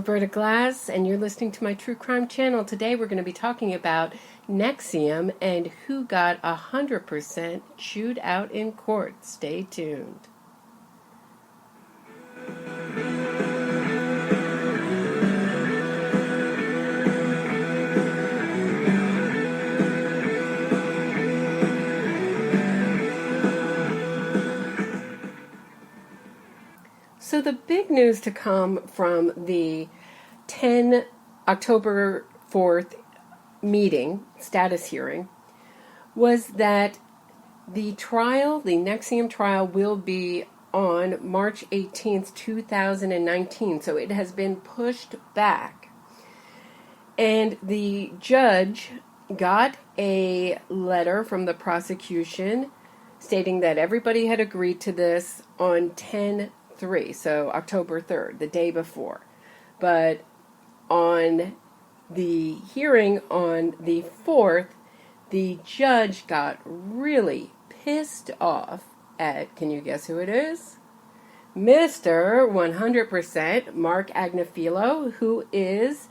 Roberta Glass, and you're listening to my True Crime channel. Today we're going to be talking about Nexium and who got 100% chewed out in court. Stay tuned. So the big news to come from the October 4th meeting, status hearing, was that the trial, the Nexium trial, will be on March 18th, 2019. So it has been pushed back. And the judge got a letter from the prosecution stating that everybody had agreed to this on 10/3, so October 3rd, the day before. But on the hearing on the 4th, the judge got really pissed off at, can you guess who it is? Mr. 100% Mark Agnifilo, who is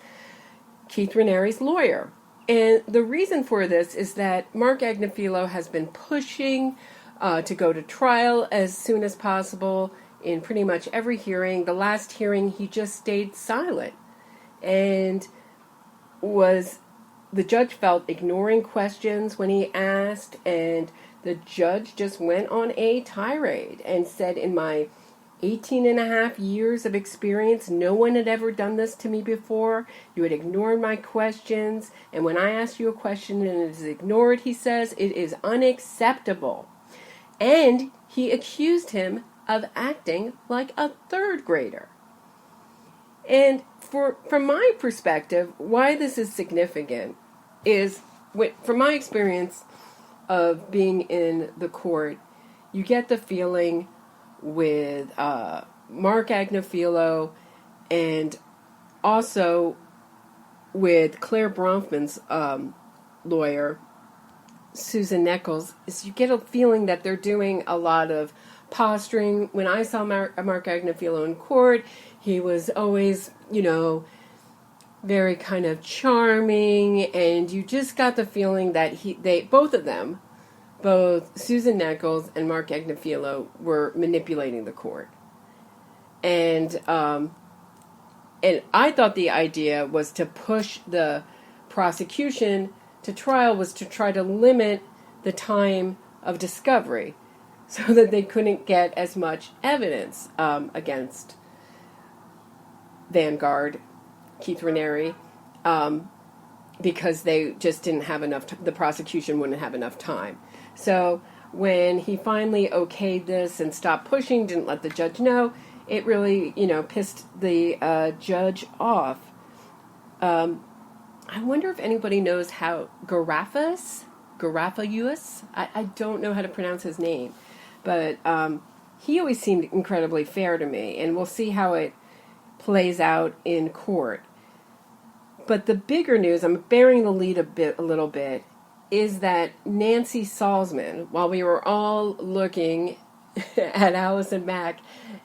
Keith Raniere's lawyer. And the reason for this is that Mark Agnifilo has been pushing to go to trial as soon as possible in pretty much every hearing. The last hearing, he just stayed silent and the judge felt ignoring questions when he asked, and the judge just went on a tirade and said, in my 18 and a half years of experience, no one had ever done this to me before. You had ignored my questions, and when I asked you a question and it is ignored, he says, it is unacceptable. And he accused him of acting like a third grader. And from my perspective, why this is significant is, from my experience of being in the court, you get the feeling with Mark Agnifilo and also with Claire Bronfman's lawyer, Susan Nichols, is you get a feeling that they're doing a lot of posturing. When I saw Mark Agnifilo in court, he was always, very kind of charming, and you just got the feeling that both of them, both Susan Nichols and Mark Agnifilo, were manipulating the court. And I thought the idea was to push the prosecution to trial, was to try to limit the time of discovery so that they couldn't get as much evidence against Vanguard, Keith Raniere, because they just didn't have enough, the prosecution wouldn't have enough time. So when he finally okayed this and stopped pushing, didn't let the judge know, it really, pissed the judge off. I wonder if anybody knows how Garafas, I don't know how to pronounce his name, but he always seemed incredibly fair to me, and we'll see how it plays out in court. But the bigger news, I'm bearing the lead a little bit, is that Nancy Salzman, while we were all looking at Allison Mack,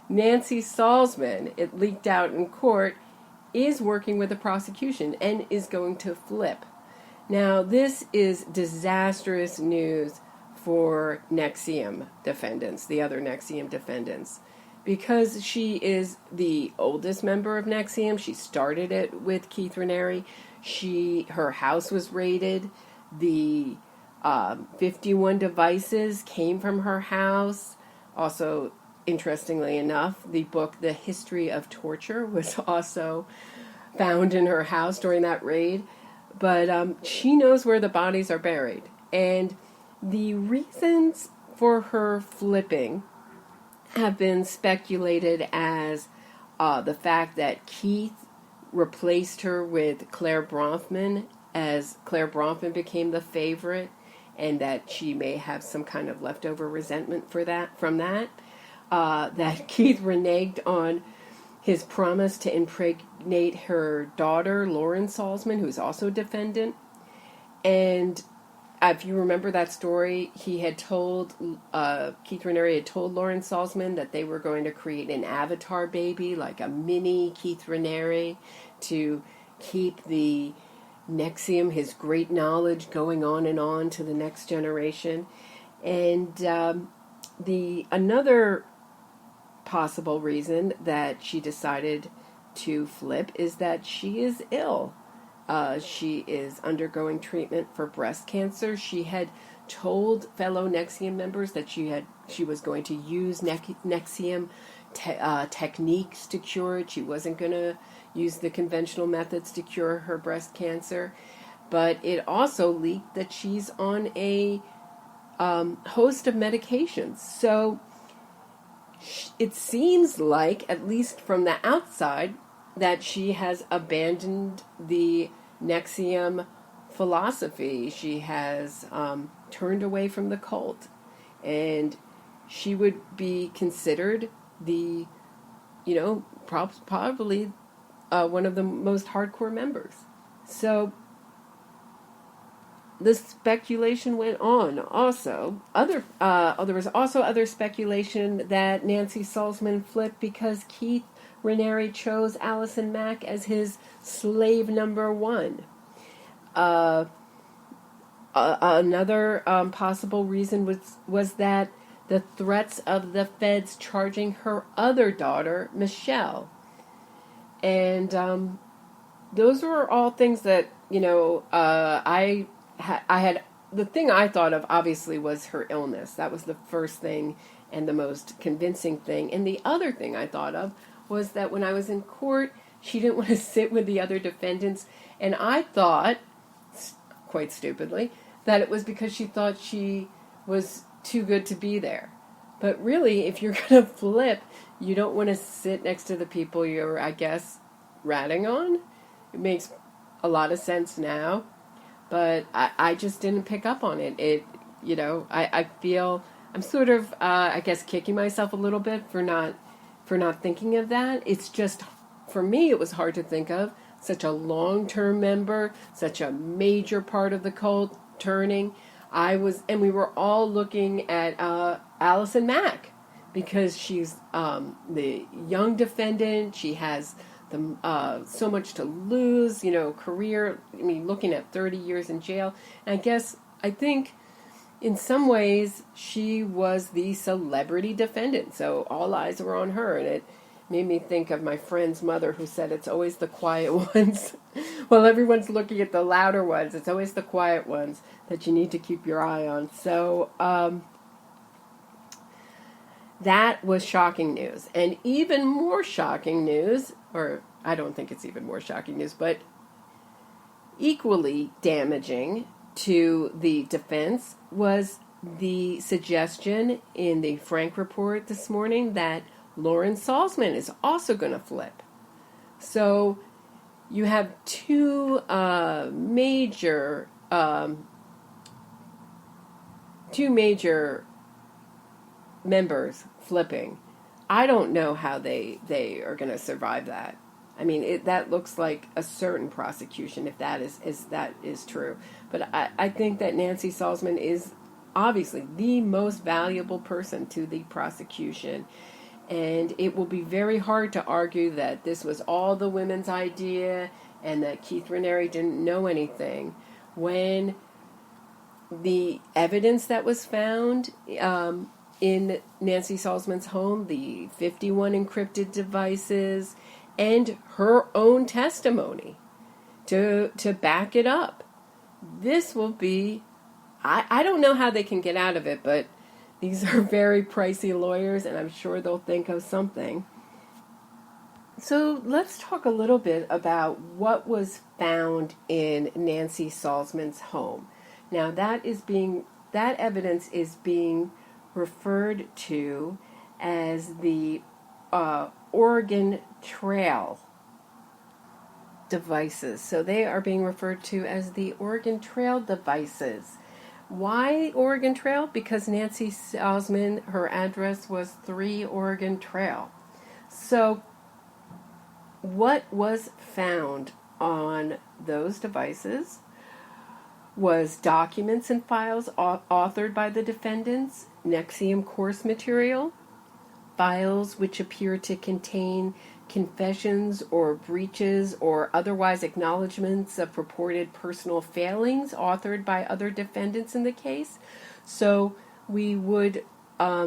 Nancy Salzman, it leaked out in court, is working with the prosecution and is going to flip. Now, this is disastrous news for Nexium defendants, the other Nexium defendants, because she is the oldest member of Nexium. She started it with Keith Raniere. Her house was raided. The 51 devices came from her house. Also, interestingly enough, the book The History of Torture was also found in her house during that raid. But she knows where the bodies are buried. And the reasons for her flipping have been speculated as the fact that Keith replaced her with Claire Bronfman, as Claire Bronfman became the favorite, and that she may have some kind of leftover resentment from that. That Keith reneged on his promise to impregnate her daughter, Lauren Salzman, who's also a defendant, and if you remember that story, he had told, Keith Raniere had told Lauren Salzman that they were going to create an avatar baby, like a mini Keith Raniere, to keep the Nexium, his great knowledge, going on to the next generation. And the another possible reason that she decided to flip is that she is ill. She is undergoing treatment for breast cancer. She had told fellow Nexium members that she was going to use Nexium techniques to cure it. She wasn't going to use the conventional methods to cure her breast cancer. But it also leaked that she's on a host of medications. So it seems like, at least from the outside, that she has abandoned the Nexium philosophy. She has turned away from the cult, and she would be considered the, probably one of the most hardcore members. So the speculation went on. Also, there was also other speculation that Nancy Salzman flipped because Keith Raniere chose Allison Mack as his slave number one. Another possible reason was that the threats of the feds charging her other daughter, Michelle. And those were all things that, I had. The thing I thought of, obviously, was her illness. That was the first thing and the most convincing thing. And the other thing I thought of was that when I was in court, she didn't want to sit with the other defendants. And I thought, quite stupidly, that it was because she thought she was too good to be there. But really, if you're going to flip, you don't want to sit next to the people you're, I guess, ratting on. It makes a lot of sense now. But I just didn't pick up on it. I feel I'm sort of, I guess, kicking myself a little bit for not thinking of that. It's just, for me, it was hard to think of such a long-term member, such a major part of the cult turning. And we were all looking at Allison Mack because she's the young defendant. She has so much to lose, career. I mean, looking at 30 years in jail. And I think in some ways she was the celebrity defendant. So all eyes were on her. And it made me think of my friend's mother who said it's always the quiet ones. While everyone's looking at the louder ones, it's always the quiet ones that you need to keep your eye on. So that was shocking news. And even more shocking news, or I don't think it's even more shocking news, but equally damaging to the defense was the suggestion in the Frank report this morning that Lauren Salzman is also going to flip. So you have two major members flipping. I don't know how they are going to survive that. I mean, that looks like a certain prosecution if that is true. But I think that Nancy Salzman is obviously the most valuable person to the prosecution. And it will be very hard to argue that this was all the women's idea and that Keith Raniere didn't know anything when the evidence that was found in Nancy Salzman's home, the 51 encrypted devices, and her own testimony to back it up. This will be, I don't know how they can get out of it, but these are very pricey lawyers, and I'm sure they'll think of something. So let's talk a little bit about what was found in Nancy Salzman's home. Now that evidence is being referred to as the Oregon Trail devices. So they are being referred to as the Oregon Trail devices. Why Oregon Trail? Because Nancy Salzman, her address was 3 Oregon Trail. So what was found on those devices was documents and files authored by the defendants, Nexium course material, files which appear to contain confessions or breaches or otherwise acknowledgments of purported personal failings authored by other defendants in the case. So we would, I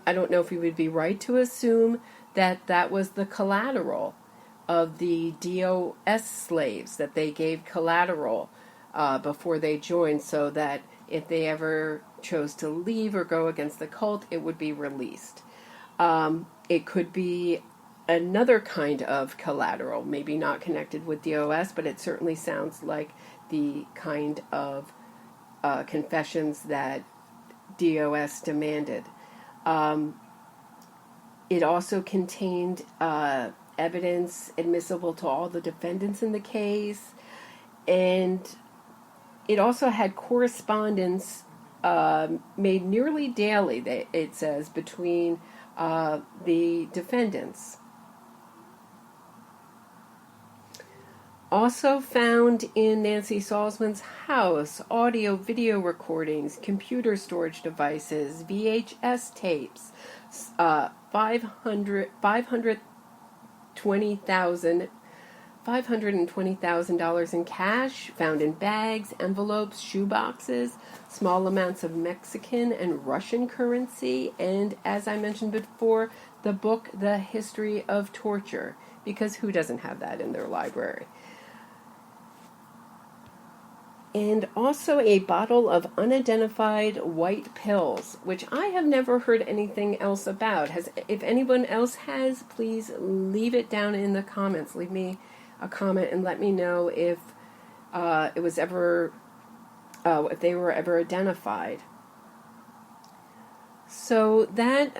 don't know if we would be right to assume that that was the collateral of the DOS slaves, that they gave collateral before they joined, so that if they ever chose to leave or go against the cult, it would be released. It could be another kind of collateral, maybe not connected with DOS, but it certainly sounds like the kind of confessions that DOS demanded. It also contained evidence admissible to all the defendants in the case, and it also had correspondence made nearly daily, it says, between the defendants. Also found in Nancy Salzman's house, audio, video recordings, computer storage devices, VHS tapes, $520,000 in cash, found in bags, envelopes, shoeboxes, small amounts of Mexican and Russian currency, and, as I mentioned before, the book, The History of Torture, because who doesn't have that in their library? And also a bottle of unidentified white pills, which I have never heard anything else about. If anyone else has, please leave it down in the comments. Leave me a comment and let me know if it was ever, if they were ever identified. So that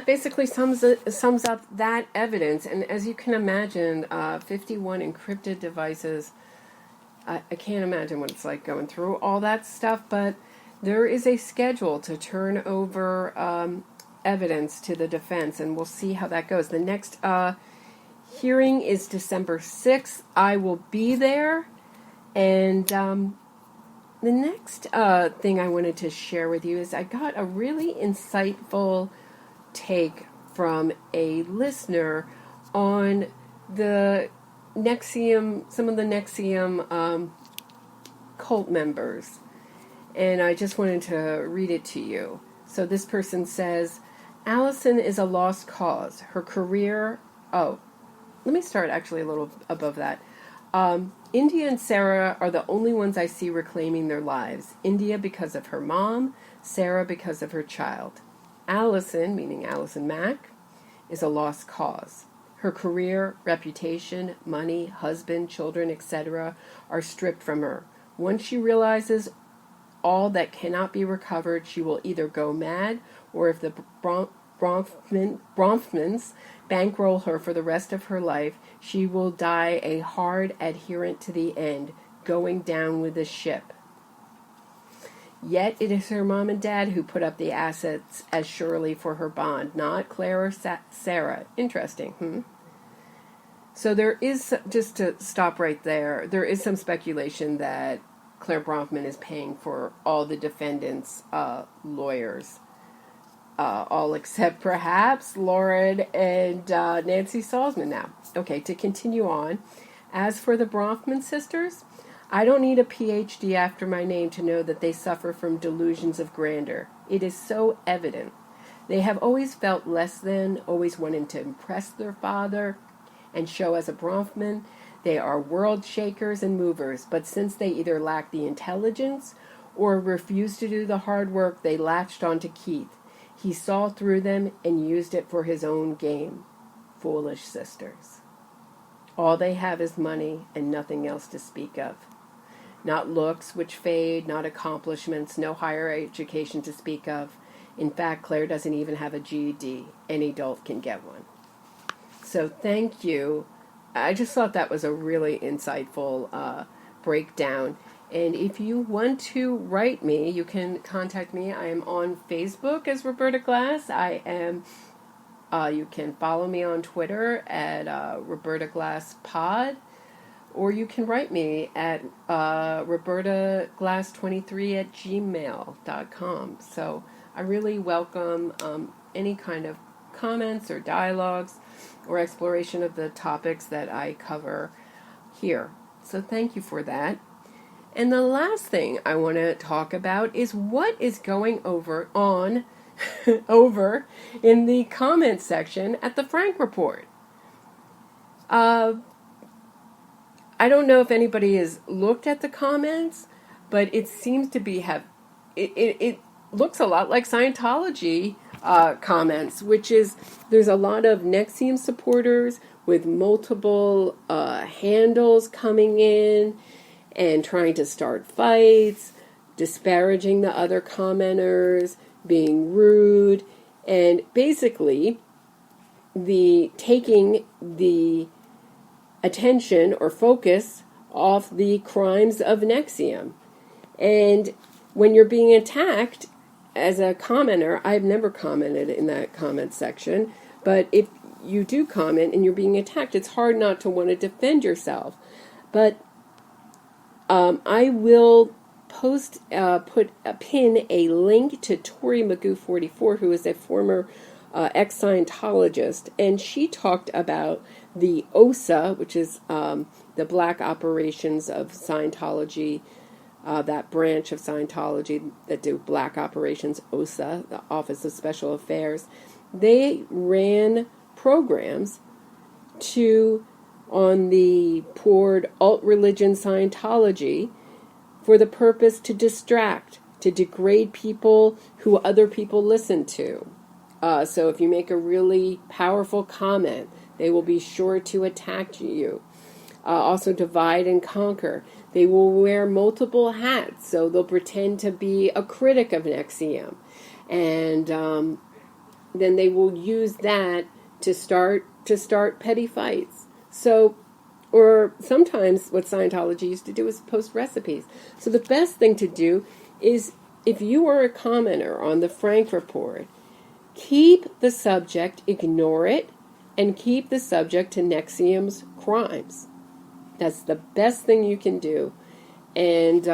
basically sums up that evidence. And as you can imagine, 51 encrypted devices. I can't imagine what it's like going through all that stuff, but there is a schedule to turn over evidence to the defense, and we'll see how that goes. The next hearing is December 6th. I will be there, and the next thing I wanted to share with you is I got a really insightful take from a listener on the Nexium, some of the Nexium cult members, and I just wanted to read it to you. So this person says, Allison is a lost cause. Her career, let me start actually a little above that. India and Sarah are the only ones I see reclaiming their lives. India because of her mom, Sarah because of her child. Allison, meaning Allison Mack, is a lost cause. Her career, reputation, money, husband, children, etc. are stripped from her. Once she realizes all that cannot be recovered, she will either go mad, or if the Bronfmans bankroll her for the rest of her life, she will die a hard adherent to the end, going down with the ship. Yet it is her mom and dad who put up the assets as surely for her bond, not Claire or Sarah. Interesting, So there is, just to stop right there, there is some speculation that Claire Bronfman is paying for all the defendants' lawyers, all except perhaps Lauren and Nancy Salzman now. Okay, to continue on. As for the Bronfman sisters, I don't need a PhD after my name to know that they suffer from delusions of grandeur. It is so evident. They have always felt less than, always wanting to impress their father and show as a Bronfman. They are world shakers and movers, but since they either lack the intelligence or refuse to do the hard work, they latched on to Keith. He saw through them and used it for his own game. Foolish sisters. All they have is money and nothing else to speak of. Not looks which fade, not accomplishments, no higher education to speak of. In fact, Claire doesn't even have a GED. Any adult can get one. So thank you. I just thought that was a really insightful breakdown. And if you want to write me, you can contact me. I am on Facebook as Roberta Glass. I am. You can follow me on Twitter at Roberta Glass Pod. or you can write me at robertaglass23@gmail.com. So I really welcome any kind of comments or dialogues or exploration of the topics that I cover here. So thank you for that. And the last thing I want to talk about is what is going over in the comment section at the Frank Report. I don't know if anybody has looked at the comments, but it seems to be it looks a lot like Scientology comments, which is there's a lot of Nexium supporters with multiple handles coming in and trying to start fights, disparaging the other commenters, being rude, and basically taking the attention or focus off the crimes of Nexium. And when you're being attacked as a commenter, I've never commented in that comment section, but if you do comment and you're being attacked, it's hard not to want to defend yourself. But I will put a link to Tori Magoo 44, who is a former ex-Scientologist, and she talked about the OSA, which is the Black Operations of Scientology, that branch of Scientology that do Black Operations, OSA, the Office of Special Affairs. They ran programs on the poured alt-religion Scientology for the purpose to distract, to degrade people who other people listen to. So if you make a really powerful comment, they will be sure to attack you. Also divide and conquer. They will wear multiple hats, so they'll pretend to be a critic of Nexium. And then they will use that to start petty fights. So, or sometimes what Scientology used to do is post recipes. So the best thing to do is, if you are a commenter on the Frank Report, keep the subject, ignore it, and keep the subject to Nexium's crimes. That's the best thing you can do. And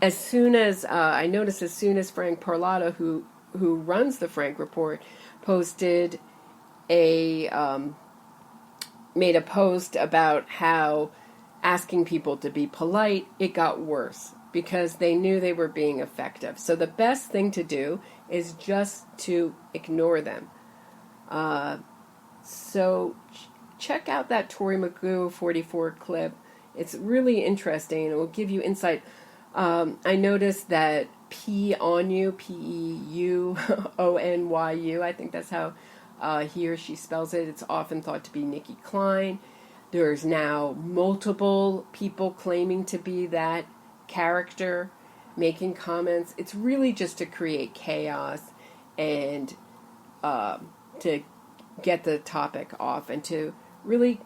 as soon as Frank Parlato, who runs the Frank Report, made a post about how asking people to be polite, it got worse because they knew they were being effective. So the best thing to do is just to ignore them. So check out that Tori Magoo 44 clip. It's really interesting and it will give you insight. I noticed that Peonyu, P-E-U-O-N-Y-U, I think that's how he or she spells it. It's often thought to be Nikki Klein. There's now multiple people claiming to be that character, making comments. It's really just to create chaos and to get the topic off and to really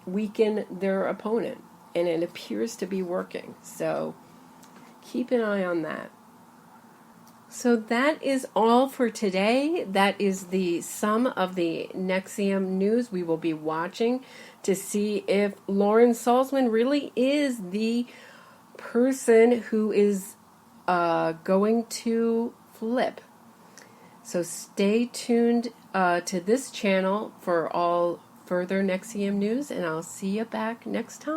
weaken their opponent. And it appears to be working. So keep an eye on that. So that is all for today. That is the sum of the Nexium news. We will be watching to see if Lauren Salzman really is the person who is going to flip. So stay tuned to this channel for all further Nexium news, and I'll see you back next time.